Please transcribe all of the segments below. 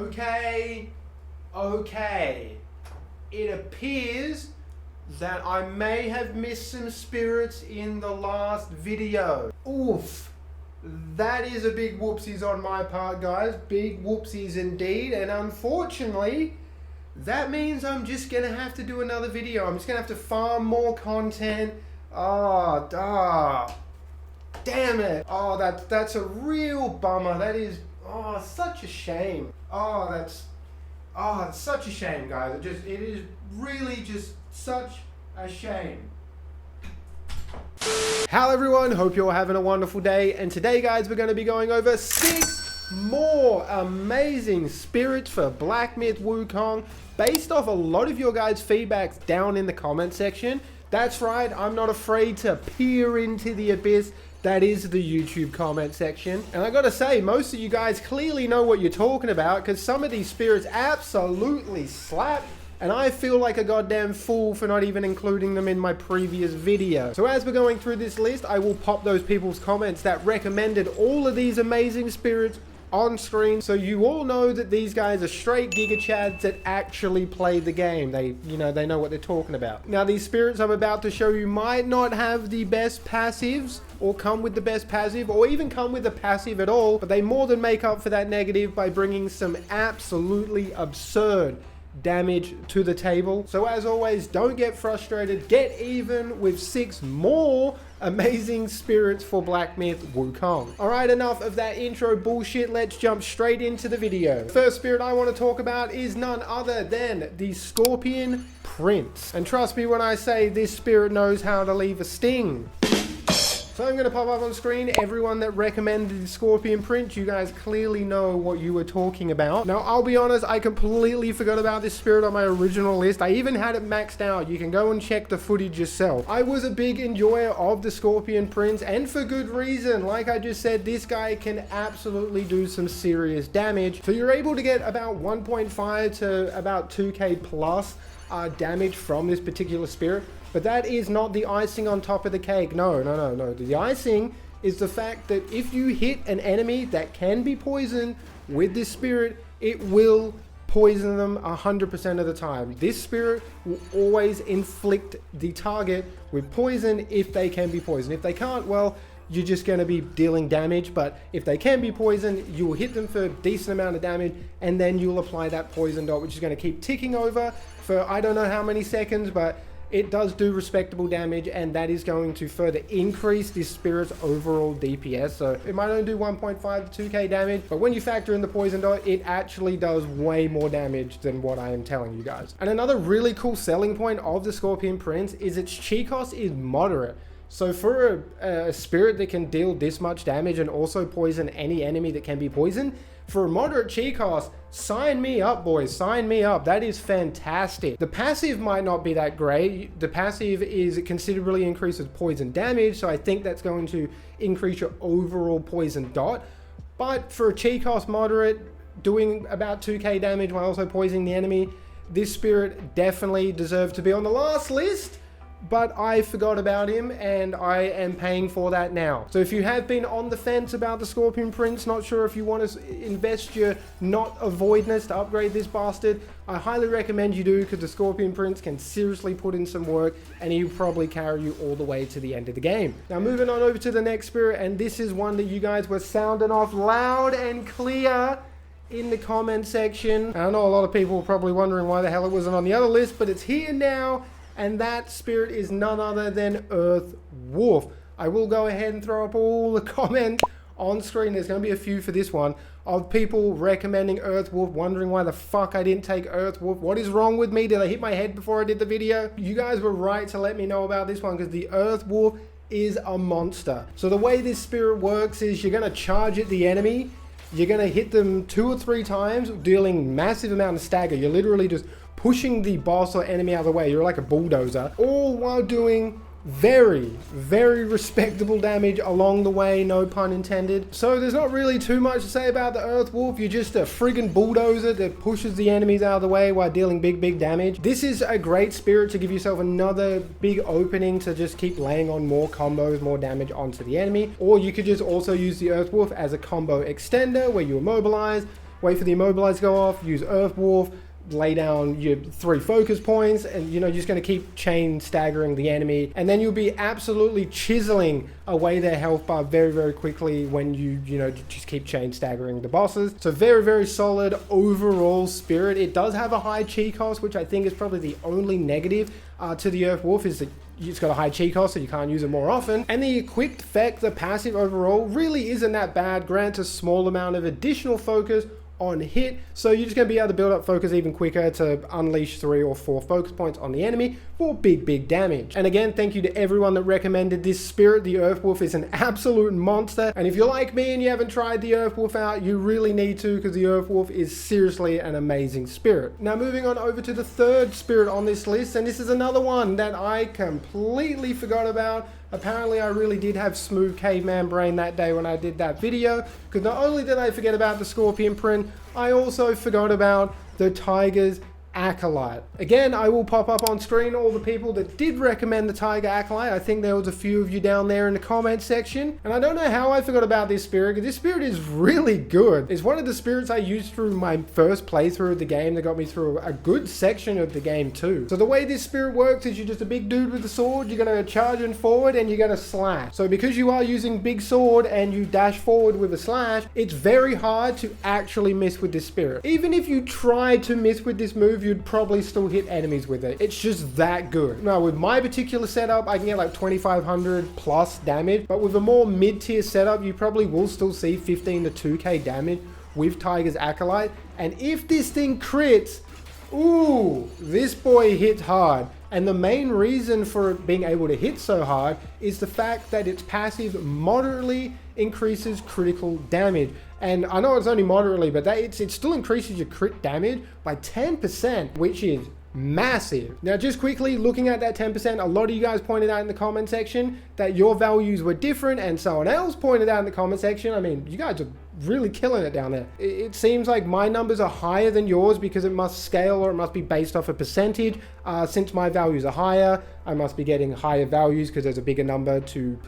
Okay. It appears that I may have missed some spirits in the last video. Oof. That is a big whoopsies on my part, guys. Big whoopsies indeed. And unfortunately, that means I'm just going to have to do another video. I'm just going to have to farm more content. Damn it. That's a real bummer. That is, such a shame. It's such a shame, guys. It is really just such a shame. Hello everyone, hope you're having a wonderful day. And today, guys, we're going to be going over 6 more amazing spirits for Black Myth Wukong based off a lot of your guys' feedbacks down in the comment section. That's right, I'm not afraid to peer into the abyss that is the YouTube comment section. And I gotta say, most of you guys clearly know what you're talking about, because some of these spirits absolutely slap, and I feel like a goddamn fool for not even including them in my previous video. So as we're going through this list, I will pop those people's comments that recommended all of these amazing spirits on screen, so you all know that these guys are straight Giga Chads that actually play the game. They know what they're talking about. Now, these spirits I'm about to show you might not have the best passives, or come with the best passive, or even come with a passive at all, but they more than make up for that negative by bringing some absolutely absurd damage to the table. So as always, don't get frustrated, get even with 6 more amazing spirits for Black Myth Wukong. Alright, enough of that intro bullshit, let's jump straight into the video. The first spirit I want to talk about is none other than the Scorpion Prince. And trust me when I say this spirit knows how to leave a sting. So I'm going to pop up on screen everyone that recommended the Scorpion Prince. You guys clearly know what you were talking about. Now, I'll be honest, I completely forgot about this spirit on my original list. I even had it maxed out. You can go and check the footage yourself. I was a big enjoyer of the Scorpion Prince, and for good reason. Like I just said, this guy can absolutely do some serious damage. So you're able to get about 1.5 to about 2k plus damage from this particular spirit. But that is not the icing on top of the cake. No. The icing is the fact that if you hit an enemy that can be poisoned with this spirit, it will poison them 100% of the time. This spirit will always inflict the target with poison if they can be poisoned. If they can't, well, you're just going to be dealing damage. But if they can be poisoned, you will hit them for a decent amount of damage, and then you'll apply that poison dot, which is going to keep ticking over for I don't know how many seconds, but it does do respectable damage, and that is going to further increase this spirit's overall DPS. So it might only do 1.5 to 2k damage, but when you factor in the poison dot, it actually does way more damage than what I am telling you guys. And another really cool selling point of the Scorpion Prince is its chi cost is moderate. So for a spirit that can deal this much damage and also poison any enemy that can be poisoned, for a moderate chi cost, sign me up, boys. Sign me up. That is fantastic. The passive might not be that great. The passive is it considerably increases poison damage, so I think that's going to increase your overall poison dot. But for a chi cost moderate, doing about 2k damage while also poisoning the enemy, this spirit definitely deserved to be on the last list. But I forgot about him, and I am paying for that now. So if you have been on the fence about the Scorpion Prince, not sure if you want to invest your not avoidness to upgrade this bastard, I highly recommend you do, because the Scorpion Prince can seriously put in some work, and he'll probably carry you all the way to the end of the game. Now moving on over to the next spirit, and this is one that you guys were sounding off loud and clear in the comment section. I know a lot of people were probably wondering why the hell it wasn't on the other list, but it's here now. And that spirit is none other than Earth Wolf. I will go ahead and throw up all the comments on screen. There's going to be a few for this one of people recommending Earth Wolf, wondering why the fuck I didn't take Earth Wolf. What is wrong with me? Did I hit my head before I did the video? You guys were right to let me know about this one, because the Earth Wolf is a monster. So the way this spirit works is you're going to charge at the enemy. You're going to hit them 2 or 3 times, dealing massive amount of stagger. You're literally just pushing the boss or enemy out of the way. You're like a bulldozer, all while doing very respectable damage along the way, no pun intended. So there's not really too much to say about the Earth Wolf. You're just a friggin' bulldozer that pushes the enemies out of the way while dealing big damage. This is a great spirit to give yourself another big opening to just keep laying on more combos, more damage onto the enemy. Or you could just also use the Earth Wolf as a combo extender where you immobilize, wait for the immobilize to go off, use Earth Wolf, lay down your 3 focus points, and you're just going to keep chain staggering the enemy, and then you'll be absolutely chiseling away their health bar very, very quickly when you just keep chain staggering the bosses. So very, very solid overall spirit. It does have a high chi cost, which I think is probably the only negative to the Earth Wolf, is that it's got a high chi cost, so you can't use it more often. And the equipped effect, the passive overall, really isn't that bad. Grants a small amount of additional focus on hit, so you're just going to be able to build up focus even quicker to unleash 3 or 4 focus points on the enemy for big damage. And again, thank you to everyone that recommended this spirit. The Earth Wolf is an absolute monster, and if you're like me and you haven't tried the Earth Wolf out, you really need to, because the Earth Wolf is seriously an amazing spirit. Now moving on over to the 3rd spirit on this list, and this is another one that I completely forgot about. Apparently I really did have smooth caveman brain that day when I did that video, because not only did I forget about the Scorpion Print, I also forgot about the Tiger's Acolyte. Again, I will pop up on screen all the people that did recommend the Tiger Acolyte. I think there was a few of you down there in the comment section. And I don't know how I forgot about this spirit, because this spirit is really good. It's one of the spirits I used through my first playthrough of the game that got me through a good section of the game too. So the way this spirit works is you're just a big dude with a sword. You're going to charge in forward and you're going to slash. So because you are using big sword and you dash forward with a slash, it's very hard to actually miss with this spirit. Even if you try to miss with this move, you'd probably still hit enemies with it. It's just that good. Now with my particular setup, I can get like 2500 plus damage, but with a more mid-tier setup, you probably will still see 15 to 2k damage with Tiger's Acolyte. And if this thing crits, ooh, this boy hits hard. And the main reason for it being able to hit so hard is the fact that its passive moderately increases critical damage. And I know it's only moderately, but it still increases your crit damage by 10%, which is massive. Now, just quickly looking at that 10%, a lot of you guys pointed out in the comment section that your values were different, and someone else pointed out in the comment section, I mean, you guys are really killing it down there. It seems like my numbers are higher than yours because it must scale, or it must be based off a percentage. Since my values are higher, I must be getting higher values because there's a bigger number to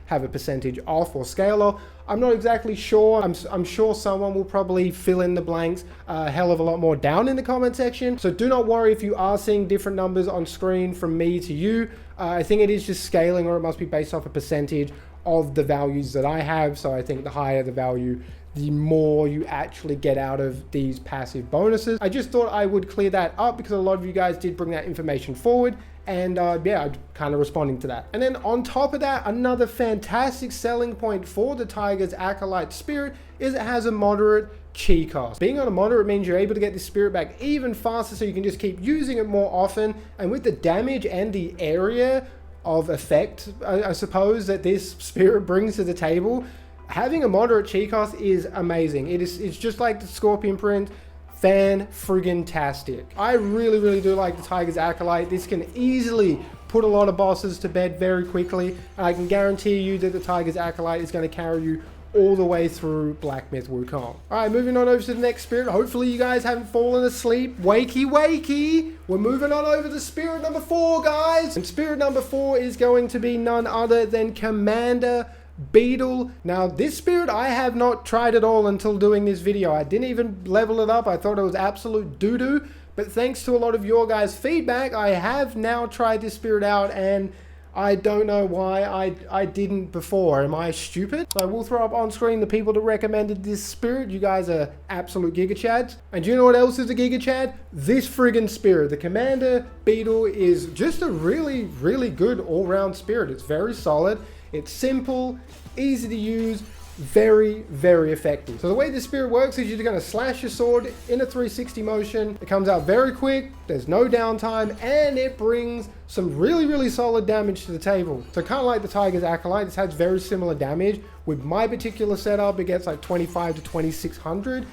have a percentage off or scalar. I'm not exactly sure. I'm sure someone will probably fill in the blanks a hell of a lot more down in the comment section. So do not worry if you are seeing different numbers on screen from me to you. I think it is just scaling, or it must be based off a percentage of the values that I have. So I think the higher the value, the more you actually get out of these passive bonuses. I just thought I would clear that up because a lot of you guys did bring that information forward. And yeah, I'm kind of responding to that. And then on top of that, another fantastic selling point for the Tiger's Acolyte spirit is it has a moderate chi cost. Being on a moderate means you're able to get this spirit back even faster, so you can just keep using it more often. And with the damage and the area of effect, I suppose, that this spirit brings to the table, having a moderate chi cost is amazing. It's just like the Scorpion Print. Fan-friggin-tastic. I really do like the Tiger's Acolyte. This can easily put a lot of bosses to bed very quickly, and I can guarantee you that the Tiger's Acolyte is going to carry you all the way through Black Myth Wukong. Alright, moving on over to the next spirit. Hopefully you guys haven't fallen asleep. Wakey. We're moving on over to spirit number 4, guys. And spirit number 4 is going to be none other than Commander Beetle. Now this spirit I have not tried at all until doing this video. I didn't even level it up. I thought it was absolute doo-doo, but thanks to a lot of your guys' feedback, I have now tried this spirit out, and I don't know why I didn't before. Am I stupid? So I will throw up on screen the people that recommended this spirit. You guys are absolute Giga Chads. And do you know what else is a Giga Chad? This friggin' spirit. The Commander Beetle is just a really good all-round spirit. It's very solid. It's simple, easy to use, very effective. So the way this spirit works is you're going to slash your sword in a 360 motion. It comes out very quick, there's no downtime, and it brings some really solid damage to the table. So kind of like the Tiger's Acolyte, this has very similar damage. With my particular setup, it gets like 25 to 2600.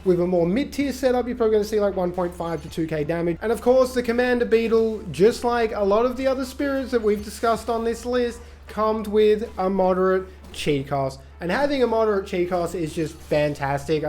With a more mid-tier setup, you're probably going to see like 1.5 to 2k damage. And of course, the Commander Beetle, just like a lot of the other spirits that we've discussed on this list, comes with a moderate chi cost, and having a moderate chi cost is just fantastic.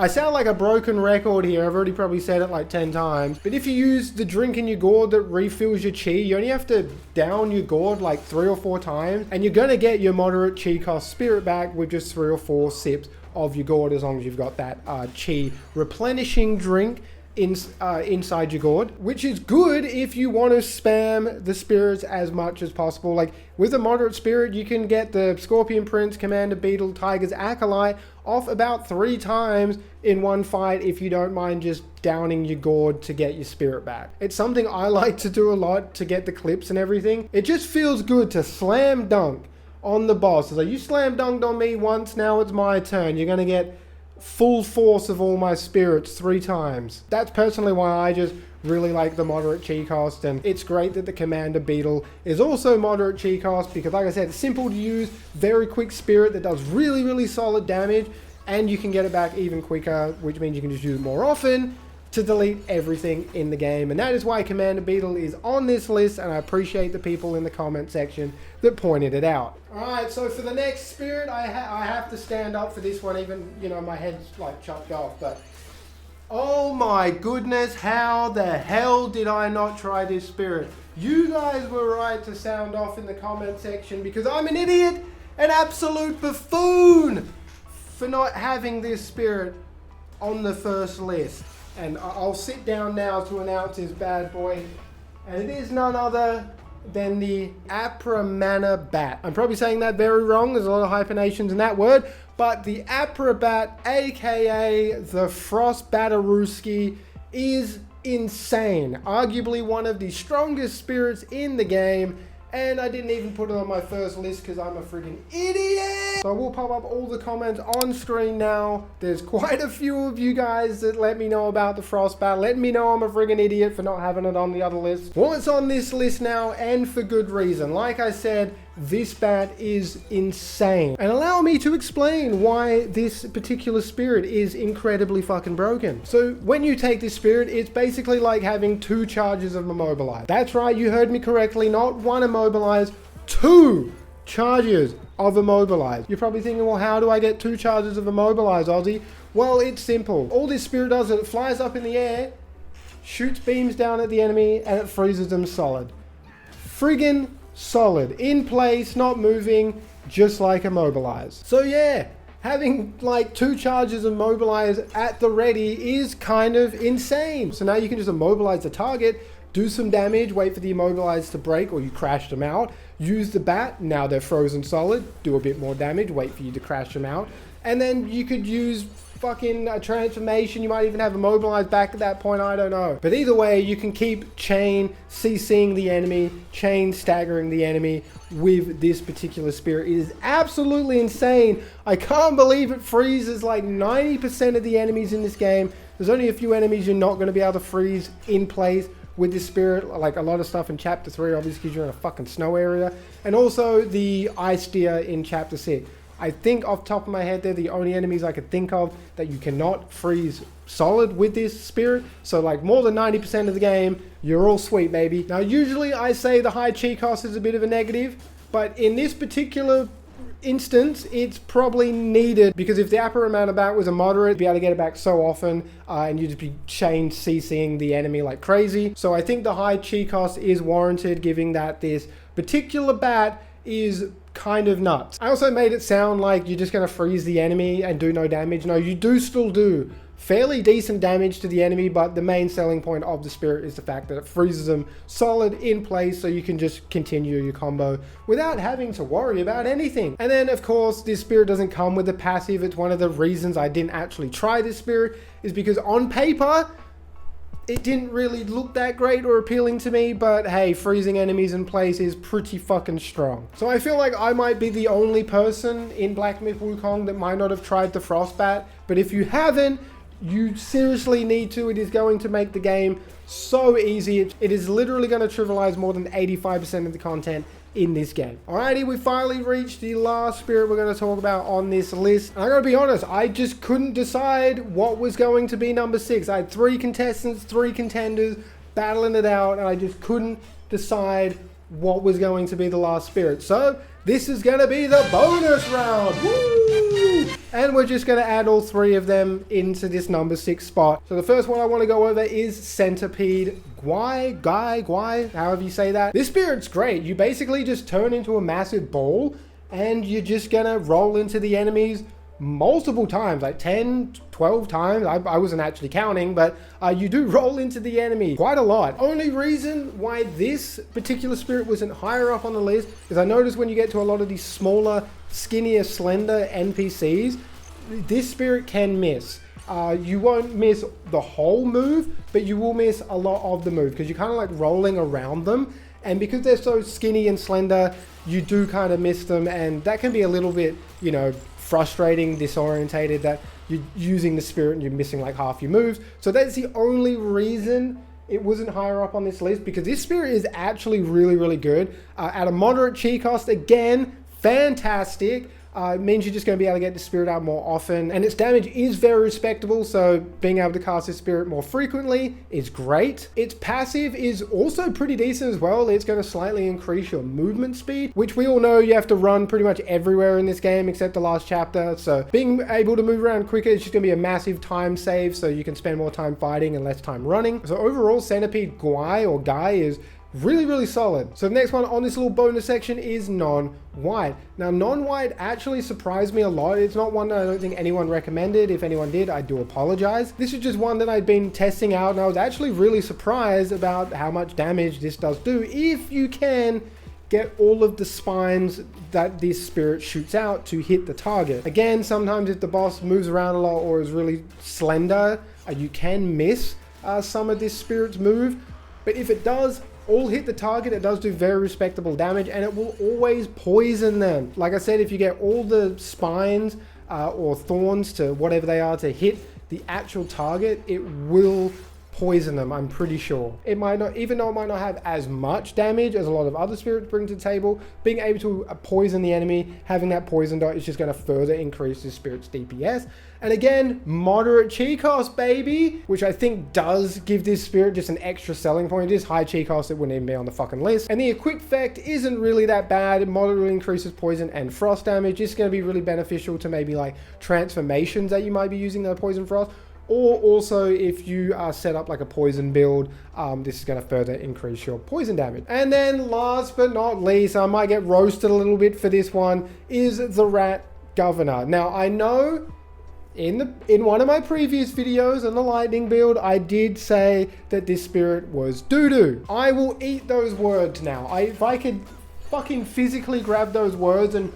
I sound like a broken record here. I've already probably said it like 10 times. But if you use the drink in your gourd that refills your chi, you only have to down your gourd like 3 or 4 times, and you're going to get your moderate chi cost spirit back with just 3 or 4 sips of your gourd, as long as you've got that chi replenishing drink inside your gourd, which is good if you want to spam the spirits as much as possible. Like with a moderate spirit, you can get the Scorpion Prince, Commander Beetle, Tiger's Acolyte off about 3 times in one fight if you don't mind just downing your gourd to get your spirit back. It's something I like to do a lot to get the clips and everything. It just feels good to slam dunk on the boss. It's like, you slam dunked on me once, now it's my turn. You're going to get full force of all my spirits 3 times. That's personally why I just really like the moderate chi cost, and it's great that the Commander Beetle is also moderate chi cost, because like I said, it's simple to use, very quick spirit that does really solid damage, and you can get it back even quicker, which means you can just use it more often to delete everything in the game. And that is why Commander Beetle is on this list, and I appreciate the people in the comment section that pointed it out. Alright, so for the next spirit, I have to stand up for this one, even, you know, my head's like chopped off, but oh my goodness, how the hell did I not try this spirit? You guys were right to sound off in the comment section, because I'm an idiot, an absolute buffoon, for not having this spirit on the first list. And I'll sit down now to announce this bad boy. And it is none other than the Apramana Bat. I'm probably saying that very wrong. There's a lot of hyphenations in that word. But the Aprabat, aka the Frost Bataruski, is insane. Arguably one of the strongest spirits in the game. And I didn't even put it on my first list because I'm a freaking idiot. So I will pop up all the comments on screen now. There's quite a few of you guys that let me know about the Frost Bat, letting me know I'm a friggin' idiot for not having it on the other list. Well, it's on this list now, and for good reason. Like I said, this bat is insane. And allow me to explain why this particular spirit is incredibly fucking broken. So when you take this spirit, it's basically like having 2 charges of Immobilize. That's right, you heard me correctly, not 1 Immobilize, 2 charges of Immobilize. You're probably thinking, well, how do I get 2 charges of Immobilize, Ozzy? Well, it's simple. All this spirit does is it flies up in the air, shoots beams down at the enemy, and it freezes them solid. Friggin' solid, in place, not moving, just like Immobilize. So yeah, having like 2 charges of Immobilize at the ready is kind of insane. So now you can just immobilize the target, do some damage, wait for the Immobilize to break, or you crash them out, use the bat, now they're frozen solid, do a bit more damage, wait for you to crash them out, and then you could use fucking a transformation. You might even have Immobilized back at that point, I don't know. But either way, you can keep chain CCing the enemy, chain staggering the enemy with this particular spirit. It is absolutely insane. I can't believe it freezes like 90% of the enemies in this game. There's only a few enemies you're not going to be able to freeze in place with this spirit, like a lot of stuff in chapter 3, obviously, because you're in a fucking snow area, and also the ice deer in chapter 6. I think off the top of my head, they're the only enemies I could think of that you cannot freeze solid with this spirit. So like more than 90% of the game, you're all sweet, baby. Now, usually I say the high chi cost is a bit of a negative, but in this particular instance, it's probably needed, because if the upper amount of bat was a moderate, you'd be able to get it back so often, and you'd just be chain CCing the enemy like crazy. So I think the high chi cost is warranted, given that this particular bat is kind of nuts. I also made it sound like you're just going to freeze the enemy and do no damage. No, you do still do fairly decent damage to the enemy, but the main selling point of the spirit is the fact that it freezes them solid in place, so you can just continue your combo without having to worry about anything. And then of course, this spirit doesn't come with a passive. It's one of the reasons I didn't actually try this spirit, is because on paper it didn't really look that great or appealing to me, but hey, freezing enemies in place is pretty fucking strong. So I feel like I might be the only person in Black Myth Wukong that might not have tried the Frostbat, but if you haven't, you seriously need to. It is going to make the game so easy. It is literally going to trivialize more than 85% of the content in this game. Alrighty, we finally reached the last spirit we're going to talk about on this list. And I gotta be honest, I just couldn't decide what was going to be number 6. I had 3 contestants, 3 contenders, battling it out, and I just couldn't decide what was going to be the last spirit. So this is going to be the bonus round. Woo! And we're just going to add all 3 of them into this number 6 spot. So the first one I want to go over is Centipede Guy, however you say that. This spirit's great. You basically just turn into a massive ball and you're just going to roll into the enemies multiple times, like 10, 12 times. I wasn't actually counting, but you do roll into the enemy quite a lot. Only reason why this particular spirit wasn't higher up on the list is I noticed when you get to a lot of these smaller, skinnier, slender NPCs, this spirit can miss. You won't miss the whole move, but you will miss a lot of the move because you're kind of like rolling around them. And because they're so skinny and slender, you do kind of miss them. And that can be a little bit, you know, frustrating, disorientated, that you're using the spirit and you're missing like half your moves. So that's the only reason it wasn't higher up on this list, because this spirit is actually really, really good. At a moderate chi cost, again, fantastic. It means you're just going to be able to get the spirit out more often, and its damage is very respectable, so being able to cast this spirit more frequently is great. Its passive is also pretty decent as well. It's going to slightly increase your movement speed, which we all know you have to run pretty much everywhere in this game except the last chapter, so being able to move around quicker is just going to be a massive time save, so you can spend more time fighting and less time running. So overall, Centipede Guy is really, really solid. So the next one on this little bonus section is non-white. Now, non-white actually surprised me a lot. It's not one that I don't think anyone recommended. If anyone did, I do apologize. This is just one that I'd been testing out, and I was actually really surprised about how much damage this does do if you can get all of the spines that this spirit shoots out to hit the target. Again, sometimes if the boss moves around a lot or is really slender, you can miss some of this spirit's move. But if it does all hit the target, it does do very respectable damage, and it will always poison them. Like I said, if you get all the spines or thorns to whatever they are to hit the actual target, it will poison them, I'm pretty sure. It might not, even though it might not have as much damage as a lot of other spirits bring to the table, being able to poison the enemy, having that poison dot is just going to further increase the spirit's DPS. And again, moderate chi cost, baby, which I think does give this spirit just an extra selling point. It is high chi cost, it wouldn't even be on the fucking list. And the equip effect isn't really that bad. It moderately increases poison and frost damage. It's going to be really beneficial to maybe like transformations that you might be using the poison frost. Or also if you set up like a poison build, this is going to further increase your poison damage. And then last but not least, I might get roasted a little bit for this one, is the Rat Governor. Now I know in one of my previous videos on the lightning build, I did say that this spirit was doo-doo. I will eat those words now. If I could fucking physically grab those words and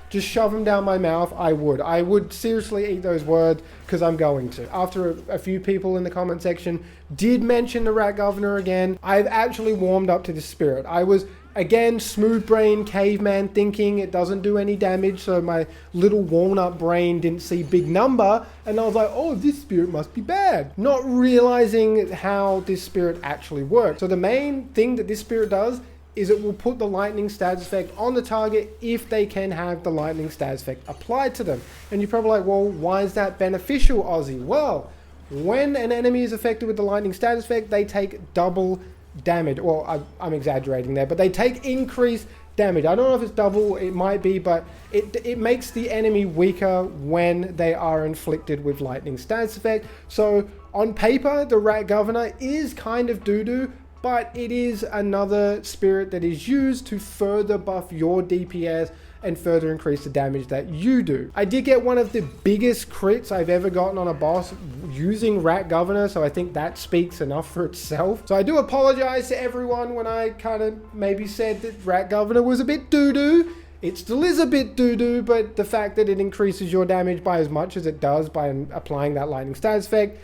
just shove them down my mouth, I would. I would seriously eat those words because I'm going to. After a few people in the comment section did mention the Rat Governor again, I've actually warmed up to this spirit. I was, again, smooth brain caveman thinking it doesn't do any damage, so my little walnut brain didn't see big number, and I was like, oh, this spirit must be bad. Not realizing how this spirit actually works. So the main thing that this spirit does is it will put the lightning status effect on the target if they can have the lightning status effect applied to them. And you're probably like, well, why is that beneficial, Ozzy? Well, when an enemy is affected with the lightning status effect, they take double damage. Well, I'm exaggerating there, but they take increased damage. I don't know if it's double, it might be, but it makes the enemy weaker when they are inflicted with lightning status effect. So on paper, the Rat Governor is kind of doo-doo, but it is another spirit that is used to further buff your DPS and further increase the damage that you do. I did get one of the biggest crits I've ever gotten on a boss using Rat Governor, so I think that speaks enough for itself. So I do apologize to everyone when I kind of maybe said that Rat Governor was a bit doo-doo. It still is a bit doo-doo, but the fact that it increases your damage by as much as it does by applying that lightning status effect,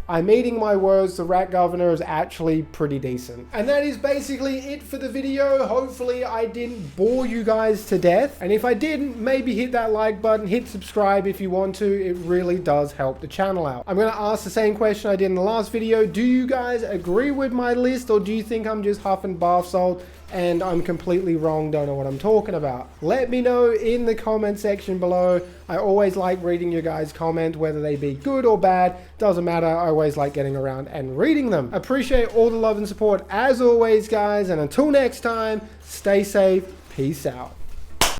I'm eating my words, the Rat Governor is actually pretty decent. And that is basically it for the video. Hopefully I didn't bore you guys to death. And if I didn't, maybe hit that like button, hit subscribe if you want to. It really does help the channel out. I'm going to ask the same question I did in the last video. Do you guys agree with my list, or do you think I'm just huffing bath salt and I'm completely wrong, don't know what I'm talking about. Let me know in the comment section below. I always like reading your guys' comment, whether they be good or bad, doesn't matter. I always like getting around and reading them. Appreciate all the love and support as always, guys, and until next time, stay safe, peace out.